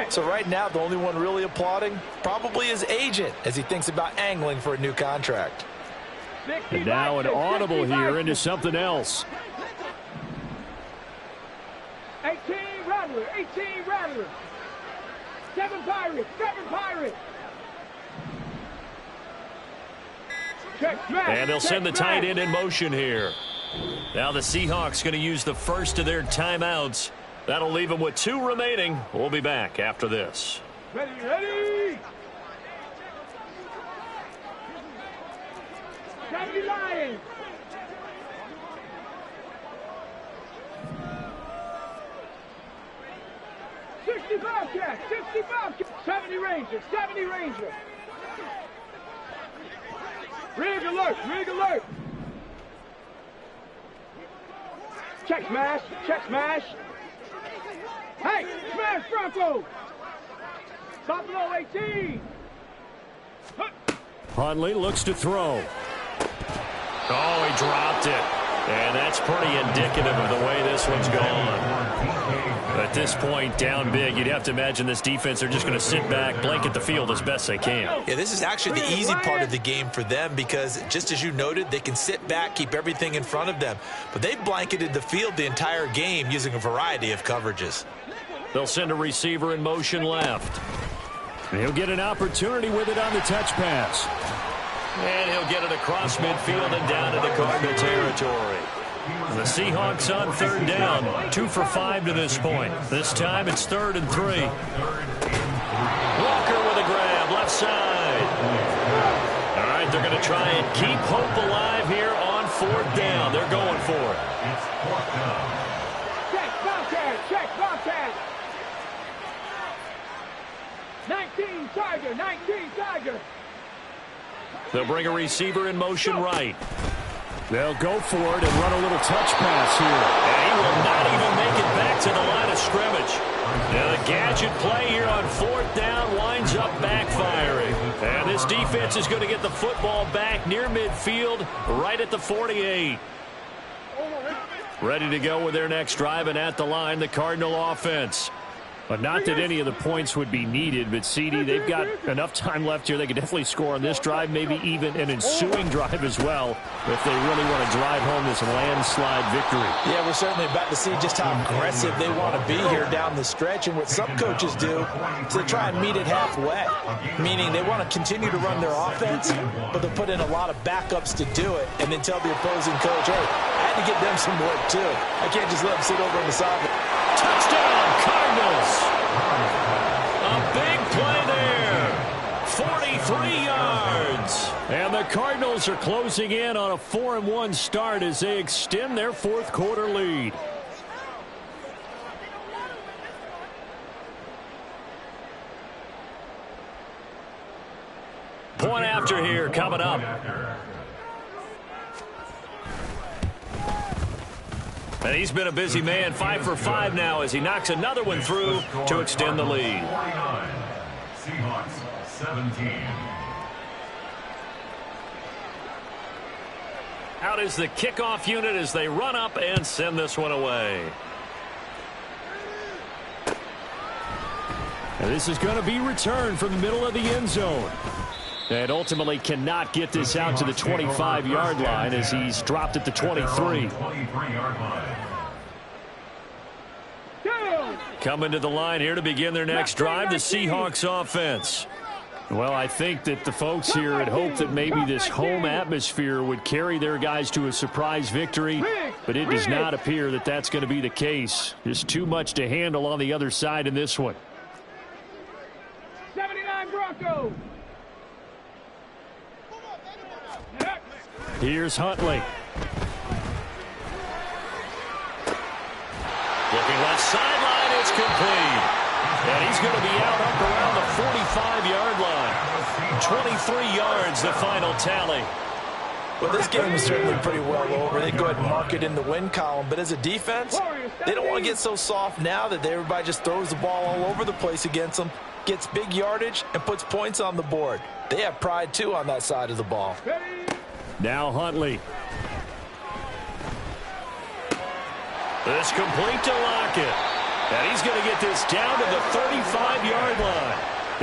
So right now, the only one really applauding probably his agent as he thinks about angling for a new contract. And now an audible here into something else. 18 Rattler, 18 Rattler. 7 Pirates, 7 Pirates. And they'll send the tight end in motion here. Now the Seahawks going to use the first of their timeouts. That'll leave them with 2 remaining. We'll be back after this. Ready, ready. Johnny Lions. Bobcat, 60 Bobcat, 70 Ranger, 70 Ranger. Rig alert, rig alert. Check smash, check smash. Hey, smash Bronco. Top below 18. Huntley looks to throw. Oh, he dropped it. And that's pretty indicative of the way this one's gone. At this point, down big, you'd have to imagine this defense are just going to sit back, blanket the field as best they can. Yeah, this is actually the easy part of the game for them because, just as you noted, they can sit back, keep everything in front of them. But they've blanketed the field the entire game using a variety of coverages. They'll send a receiver in motion left. And he'll get an opportunity with it on the touch pass. And he'll get it across midfield and down into Cardinal territory. The Seahawks on third down, 2 for 5 to this point. This time it's 3rd and 3. Walker with a grab, left side. All right, they're going to try and keep hope alive here on 4th down. They're going for it. Check, Bobcat. 19 Tiger. They'll bring a receiver in motion right. They'll go for it and run a little touch pass here. And he will not even make it back to the line of scrimmage. Now the gadget play here on 4th down winds up backfiring. And this defense is going to get the football back near midfield, right at the 48. Ready to go with their next drive, and at the line, the Cardinal offense. But not that any of the points would be needed, but CD, they've got enough time left here. They could definitely score on this drive, maybe even an ensuing drive as well, if they really want to drive home this landslide victory. Yeah, we're certainly about to see just how aggressive they want to be here down the stretch. And what some coaches do is they try and meet it halfway, meaning they want to continue to run their offense, but they'll put in a lot of backups to do it, and then tell the opposing coach, hey, I had to get them some work too. I can't just let them sit over on the side. Touchdown, Cardinals. A big play there. 43 yards. And the Cardinals are closing in on a 4-1 start as they extend their 4th quarter lead. Point after here coming up. And he's been a busy man, 5 for 5 now as he knocks another one through to extend the lead. Seahawks 17. Out is the kickoff unit as they run up and send this one away. And this is going to be returned from the middle of the end zone. And ultimately cannot get this out to the 25-yard line as he's dropped at the 23. Coming to the line here to begin their next drive, the Seahawks offense. Well, I think that the folks here had hoped that maybe this home atmosphere would carry their guys to a surprise victory, but it does not appear that that's going to be the case. There's too much to handle on the other side in this one. 79 Broncos. Here's Huntley. Looking left sideline, it's complete. And he's going to be out up around the 45-yard line. 23 yards, the final tally. Well, this game is certainly pretty well over. They go ahead and mark it in the win column. But as a defense, they don't want to get so soft now that everybody just throws the ball all over the place against them, gets big yardage, and puts points on the board. They have pride, too, on that side of the ball. Now Huntley. This complete to Lockett. And he's going to get this down to the 35-yard line.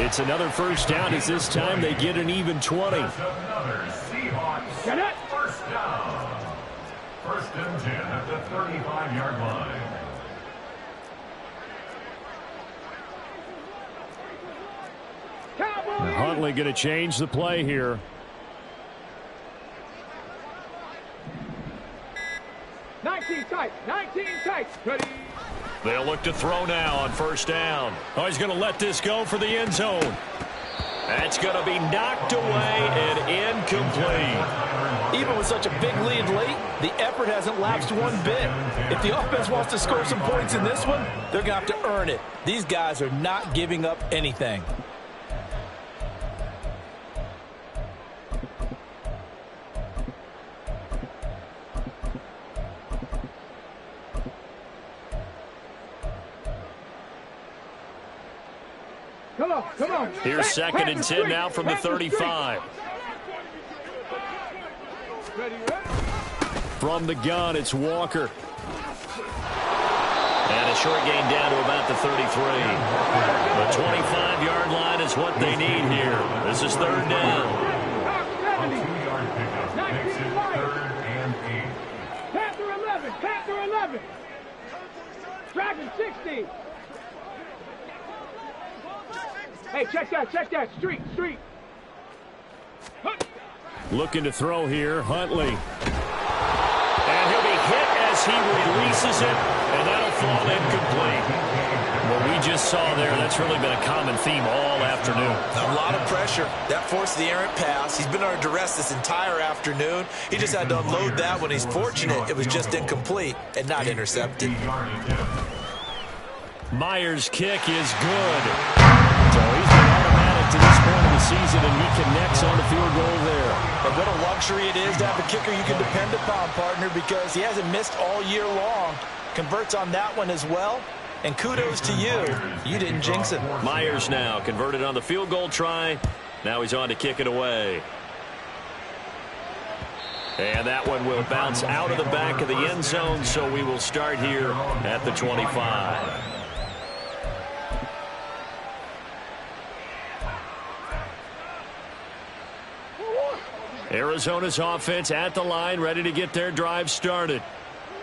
It's another first down as this time they get an even 20. Another Seahawks first down. 1st and 10 at the 35-yard line. Huntley going to change the play here. Nineteen tight. Ready. They'll look to throw now on first down. Oh, he's going to let this go for the end zone. That's going to be knocked away and incomplete. Even with such a big lead late, the effort hasn't lapsed one bit. If the offense wants to score some points in this one, they're going to have to earn it. These guys are not giving up anything. Come on. Here's 2nd and 10 now from the 35. From the gun, it's Walker. And a short gain down to about the 33. The 25-yard line is what they need here. This is third down. A 2-yard pickup makes it 3rd and 8. Panther 11, Panther 11. Dragon 60. Hey, check that. Street. Looking to throw here, Huntley. And he'll be hit as he releases it, and that'll fall incomplete. What we just saw there, that's really been a common theme all afternoon. A lot of pressure. That forced the errant pass. He's been under duress this entire afternoon. He just had to unload that when he's fortunate. It was just incomplete and not intercepted. Myers' kick is good. So he's been automatic to this point of the season, and he connects on the field goal there. And what a luxury it is to have a kicker you can depend upon, partner, because he hasn't missed all year long. Converts on that one as well. And kudos to you. You didn't jinx it. Myers now converted on the field goal try. Now he's on to kick it away. And that one will bounce out of the back of the end zone, so we will start here at the 25. Arizona's offense at the line, ready to get their drive started.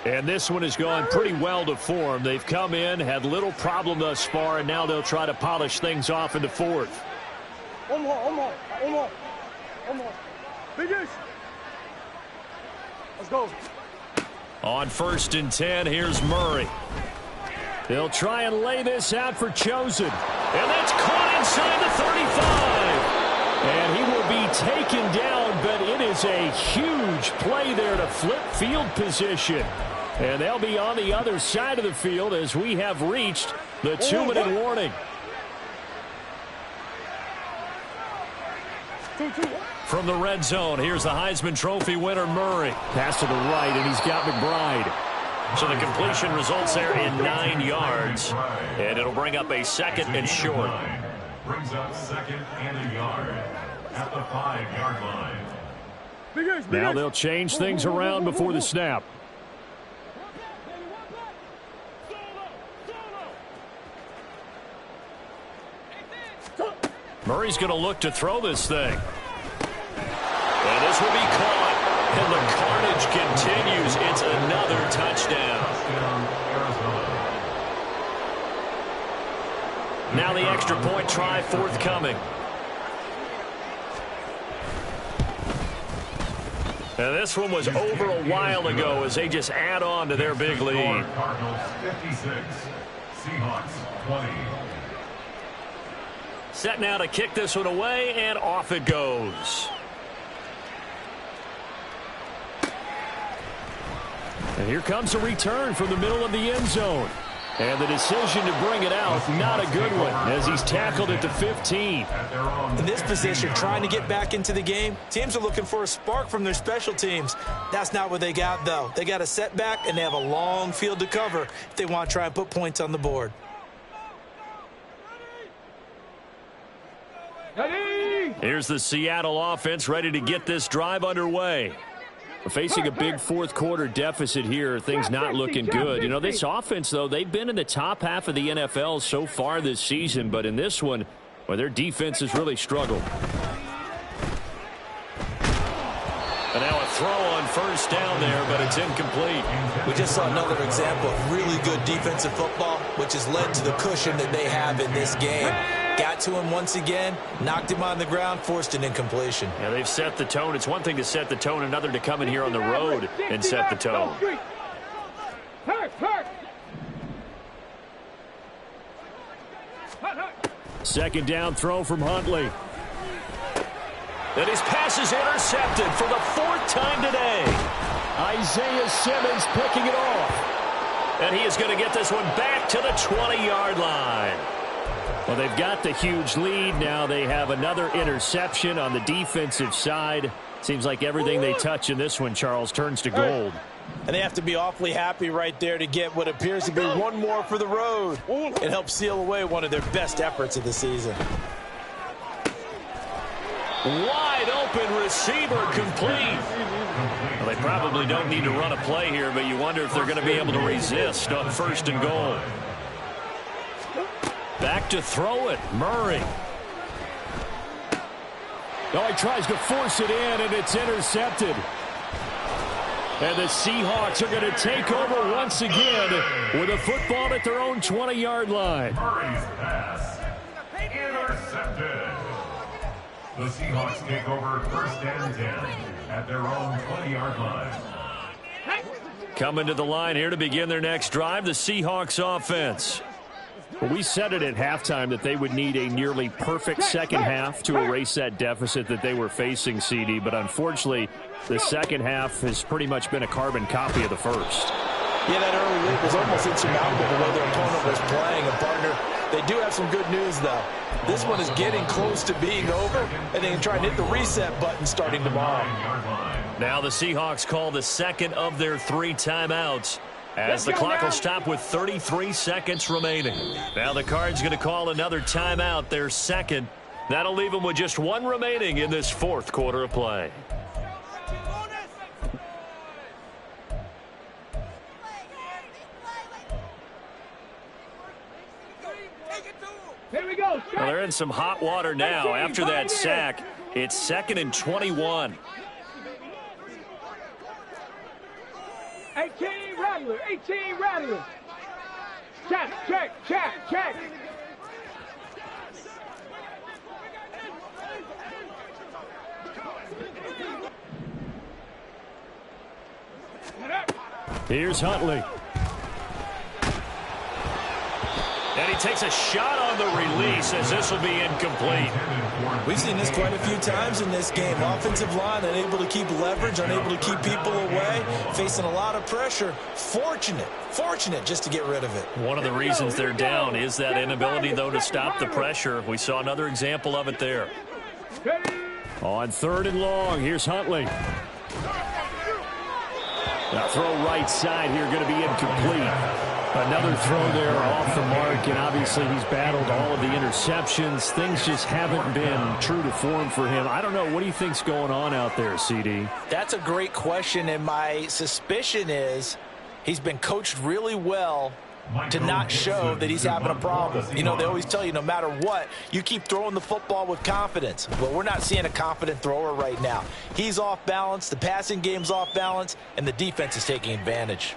And this one has gone pretty well to form. They've come in, had little problem thus far, and now they'll try to polish things off in the fourth. One more. Finish. Let's go. On 1st and 10, here's Murray. They'll try and lay this out for Chosen. And that's caught inside the 35. And he will be taken down, but it is a huge play there to flip field position. And they'll be on the other side of the field as we have reached the 2-minute warning. From the red zone, here's the Heisman Trophy winner, Murray. Pass to the right, and he's got McBride. So the completion results there in 9 yards. And it'll bring up a 2nd and short. Brings up 2nd and a yard at the 5-yard line. Now they'll change things around before the snap. Murray's going to look to throw this thing. And this will be caught. And the carnage continues. It's another touchdown. Now the extra point try forthcoming. And this one was over a while ago as they just add on to their big lead. Cardinals 56, Seahawks 20. Set now to kick this one away, and off it goes. And here comes a return from the middle of the end zone. And the decision to bring it out, not a good one, as he's tackled at the 15. In this position, trying to get back into the game, teams are looking for a spark from their special teams. That's not what they got, though. They got a setback, and they have a long field to cover if they want to try and put points on the board. Here's the Seattle offense ready to get this drive underway. Facing a big fourth-quarter deficit here, things not looking good. You know, this offense, though, they've been in the top half of the NFL so far this season, but in this one, well, their defense has really struggled. And now a throw on 1st down there, but it's incomplete. We just saw another example of really good defensive football, which has led to the cushion that they have in this game. Got to him once again, knocked him on the ground, forced an incompletion. Yeah, they've set the tone. It's one thing to set the tone, another to come in here on the road and set the tone. Second down throw from Huntley. And his pass is intercepted for the 4th time today. Isaiah Simmons picking it off. And he is going to get this one back to the 20-yard line. Well, they've got the huge lead. Now they have another interception on the defensive side. Seems like everything they touch in this one, Charles, turns to gold. And they have to be awfully happy right there to get what appears to be one more for the road. It helps seal away one of their best efforts of the season. Wide open receiver complete. Well, they probably don't need to run a play here, but you wonder if they're going to be able to resist on 1st and goal. Back to throw it, Murray. Oh, he tries to force it in, and it's intercepted. And the Seahawks are going to take over once again with a football at their own 20-yard line. Murray's pass intercepted. The Seahawks take over 1st and 10 at their own 20-yard line. Coming to the line here to begin their next drive, the Seahawks offense. Well, we said it at halftime that they would need a nearly perfect second half to erase that deficit that they were facing, CD. But unfortunately, the second half has pretty much been a carbon copy of the first. Yeah, that early lead was almost insurmountable the way their opponent was playing. And, partner, they do have some good news, though. This one is getting close to being over, and they can try and hit the reset button starting tomorrow. Now the Seahawks call the second of their 3 timeouts, as the clock will stop with 33 seconds remaining. Now the Cards going to call another timeout, their second. That'll leave them with just 1 remaining in this 4th quarter of play. Here we go. Well, they're in some hot water now. After that sack, it's 2nd and 21. 18 Rattler, 18 Rattler. Check. Here's Huntley. And he takes a shot on the release as this will be incomplete. We've seen this quite a few times in this game. Offensive line unable to keep leverage, unable to keep people away, facing a lot of pressure. Fortunate just to get rid of it. One of the reasons they're down is that inability, though, to stop the pressure. We saw another example of it there. On 3rd and long, here's Huntley. Now throw right side here, going to be incomplete. Another throw there off the mark, and obviously he's battled all of the interceptions. Things just haven't been true to form for him. I don't know. What do you think's going on out there, CD? That's a great question, and my suspicion is he's been coached really well to not show that he's having a problem. You know, they always tell you no matter what, you keep throwing the football with confidence. Well, we're not seeing a confident thrower right now. He's off balance, the passing game's off balance, and the defense is taking advantage.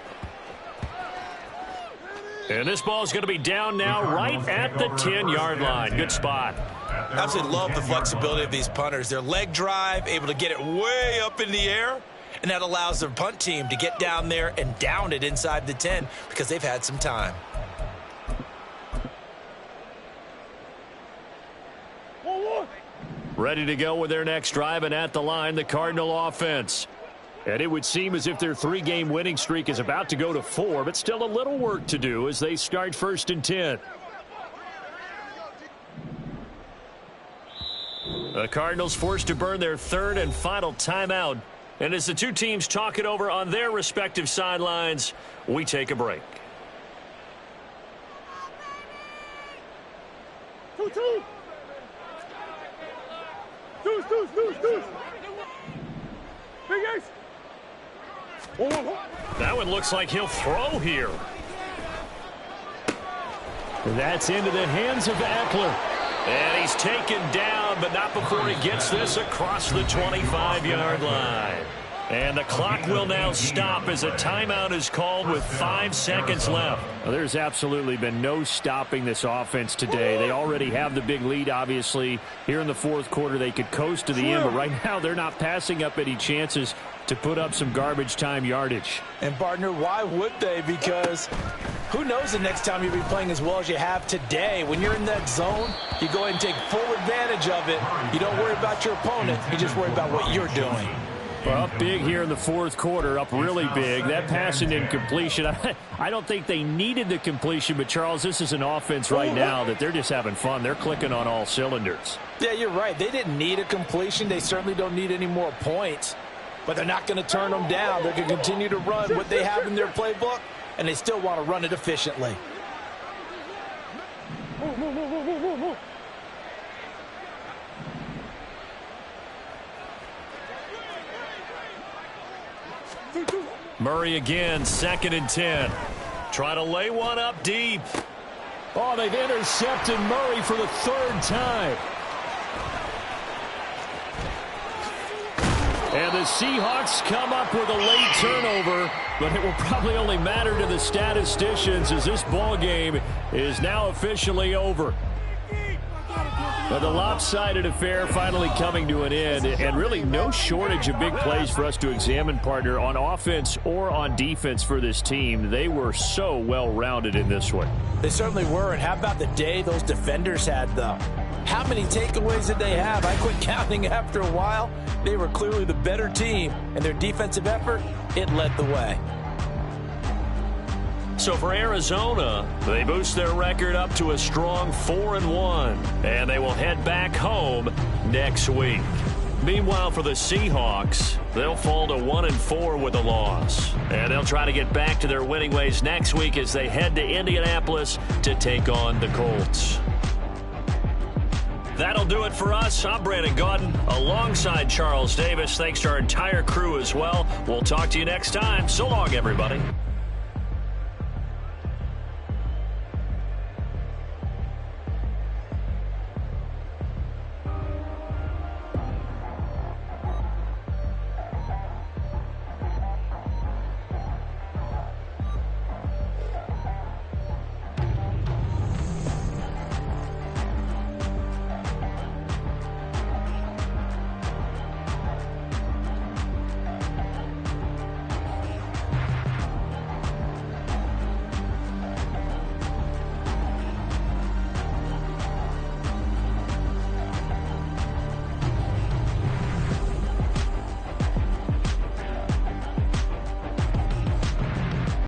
And this ball is going to be down now right at the 10-yard line. Good spot. Absolutely love the flexibility of these punters. Their leg drive, able to get it way up in the air, and that allows their punt team to get down there and down it inside the 10 because they've had some time. Ready to go with their next drive, and at the line, the Cardinal offense. And it would seem as if their 3-game winning streak is about to go to 4, but still a little work to do as they start 1st and 10. The Cardinals forced to burn their 3rd and final timeout. And as the two teams talk it over on their respective sidelines, we take a break. 2-2. Deuce. Big Ace. That one looks like he'll throw here. That's into the hands of Eckler. And he's taken down, but not before he gets this across the 25-yard line. And the clock will now stop as a timeout is called with 5 seconds left. Well, there's absolutely been no stopping this offense today. They already have the big lead, obviously. Here in the 4th quarter, they could coast to the end, but right now they're not passing up any chances to put up some garbage time yardage. And, partner, why would they? Because who knows the next time you'll be playing as well as you have today. When you're in that zone, you go ahead and take full advantage of it. You don't worry about your opponent. You just worry about what you're doing. Well, up big here in the 4th quarter, up really big. That passing incompletion, I don't think they needed the completion, but, Charles, this is an offense right now that they're just having fun. They're clicking on all cylinders. Yeah, you're right. They didn't need a completion. They certainly don't need any more points, but they're not going to turn them down. They're going to continue to run what they have in their playbook, and they still want to run it efficiently. Move. Murray again, 2nd and 10. Try to lay one up deep. Oh, they've intercepted Murray for the 3rd time. And the Seahawks come up with a late turnover, but it will probably only matter to the statisticians as this ball game is now officially over. But the lopsided affair finally coming to an end, and really no shortage of big plays for us to examine, partner, on offense or on defense for this team. They were so well-rounded in this one. They certainly were, and how about the day those defenders had, though? How many takeaways did they have? I quit counting after a while. They were clearly the better team, and their defensive effort, it led the way. So for Arizona, they boost their record up to a strong 4-1, and they will head back home next week. Meanwhile, for the Seahawks, they'll fall to 1-4 with a loss, and they'll try to get back to their winning ways next week as they head to Indianapolis to take on the Colts. That'll do it for us. I'm Brandon Gaudin alongside Charles Davis. Thanks to our entire crew as well. We'll talk to you next time. So long, everybody.